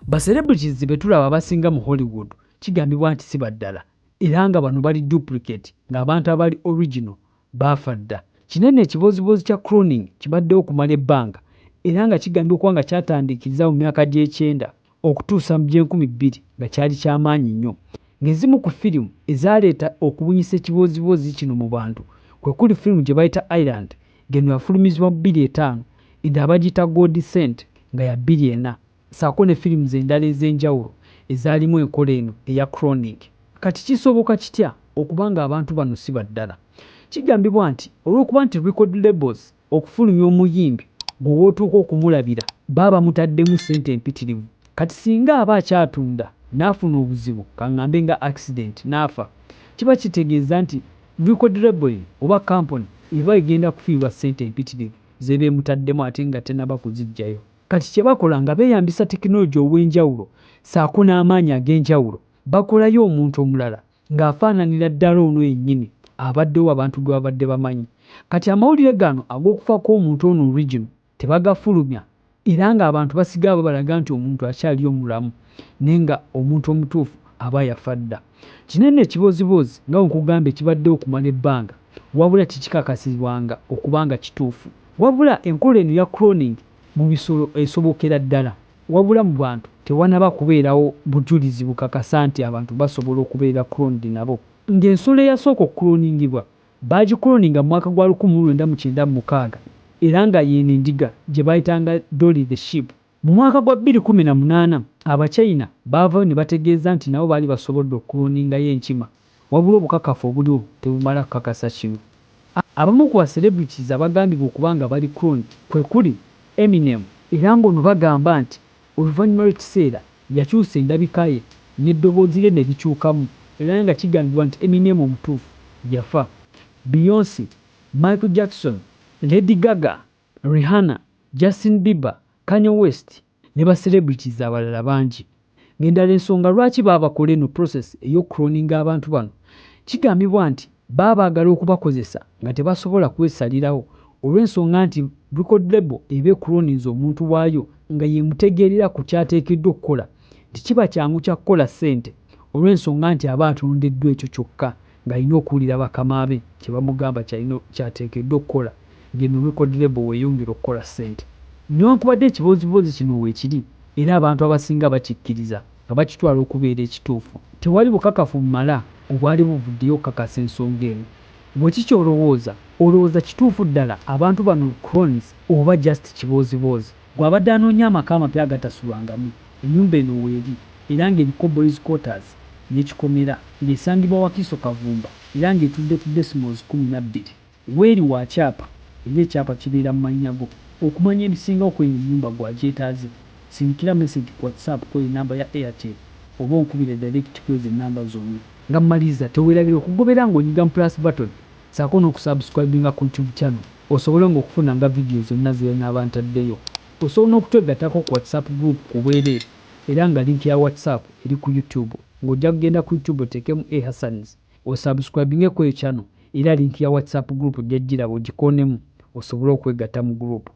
Ba celebrities betulaba abasinga mu Hollywood kigambibwa nti si baddala era nga bano bali duplicate ng'abantu abali original baafa dda. Kinene ekibozibozi kya cloning kibaddewo okumala ebbanga era nga kigambibwa okuba nga kyatandikiriza mu myaka gy'ekyenda okutuusa mu gy'enkumi 2000 nga kyali ky'amaanyi nnyo. Ng'ezimu ku firimu ezaaleeta okubunyisa ekibozibozi kino mu bantu kwe kuli firimu gye bayita Island ng'eno yafulumizibwa mu 2005 endala bagiyita God Sent nga ya 2004 ssaako ne firimu endala ez'enjawulo ezaalimu enkola eno eya cloning. Kati kisoboka kitya okuba ng'abantu bano si baddala? Kigambibwa nti olw'okuba nti record labels okufulumya omuyimbi gw'otuuka okumulabira baba bamutaddemu ssente empitirivu. Kati singa aba akyatunda n'afuna obuzibu kaŋŋambe nga accident n'afa, kiba kitegeeza nti record label oba company eba egenda kufiirwa ssente empitirivu ze beemutaddemu ate nga tennaba kuziggyayo. Kati kye bakola nga beeyambisa tekinologi ow'enjawulo ssaako n'amaanyi ag'enjawulo bakolayo omuntu omulala ng'afaananira ddala ono yennyini abaddewo abantu gwe babadde bamanyi. Kati amawulire gano ag'okufa kw'omuntu ono original tebagafulumya era ng'abantu basigala balaga nti omuntu akyali omulamu naye nga omuntu omutuufu aba yafa dda. Kinene ekibozibozi nga nkugamba ekibaddewo okumala ebbanga wabula tekikakasibwanga okuba nga kituufu. Wabula enkola eno ya cloning mu bisolo esobokera ddala wabula mu bantu tewanaba kubeerawo bujulizi bukakasa nti abantu basobola okubeera cloned nabo. Ng'ensolo eyasooka okuloningibwa baagikloninga mu mwaka gwa 1996 era nga yeeno endiga gye bayitanga Dolly the sheep. Mu mwaka gwa 2018 Abachina baavayo ne bategeeza nti nabo baali basobodde okukloningayo enkima wabula obukakafu obuliwo tebumala kukakasa kino. Abamu ku celebrities abagambibwa okuba nga bali cloned kwe kuli Eminem era ng'ono bagamba nti oluvannyuma lw'ekiseera yakyusa endabika ye n'eddoboozi lye ne likyukamu era nga kigambibwa nti Eminem omutuufu yafa. Beyonce, Michael Jackson, Lady Gaga, Rihanna, Justin Bieber, Kanye West ne ba celebrities abalala bangi. Ng'endala ensonga lwaki baabakola eno process ey'okukloninga abantu bano kigambibwa nti baagala okubakozesa nga tebasobola kwesalirawo olw'ensonga nti record label eba ecloninze omuntu waayo nga yeemutegeerera ku kyateekeddwa okukola tekiba kyangu kya kukola ssente olw'ensonga nti aba atondeddwa ekyo kyokka ng'alina okuwulira bakama be kye bamugamba kyateekeddwa okukola ng'eno record label weeyongera okukola ssente. Newankubadde ekibozibozi kino weekiri era abantu abasinga bakikkiriza nga bakitwala okubeera ekituufu, tewali bukakafu bumala obwali buvuddeyo okukakasa ensonga eno. Bwe kikyolowooza olowooza kituufu ddala abantu bano clones oba just kibozibozi? Gw'abadde anoonya amaka amapya agatasulwangamu ennyumba eno weeri era ng'eriko boys quarters n'ekikomera ng'esangibwa Wakiso Kavumba era ng'etudde ku decimals 12 weeri wa kyapa era ekyapa kibeera mu mannya go. Okumanya ebisingawo ku ennyumba gwagyetaaze sindikira message ku WhatsApp ku enamba ya Airtel oba onkubire direct kwezi ennamba zonna. Nga mmaliriza teweerabira okugobera ng'onyiga mu plus button ssaako n'okusubscribinga ku YouTube channel osobole ng'okufuna nga video zonna ze naaba ntaddeyo. Osobola n'okutwegattako ku WhatsApp group ku bwereere era nga link ya WhatsApp eri ku YouTube ng'ojja kugenda ku YouTube oteekemu Hassans osubscribinge ku channel era link ya WhatsApp group ojja giraba ogikoonemu osobole okwegatta mu group.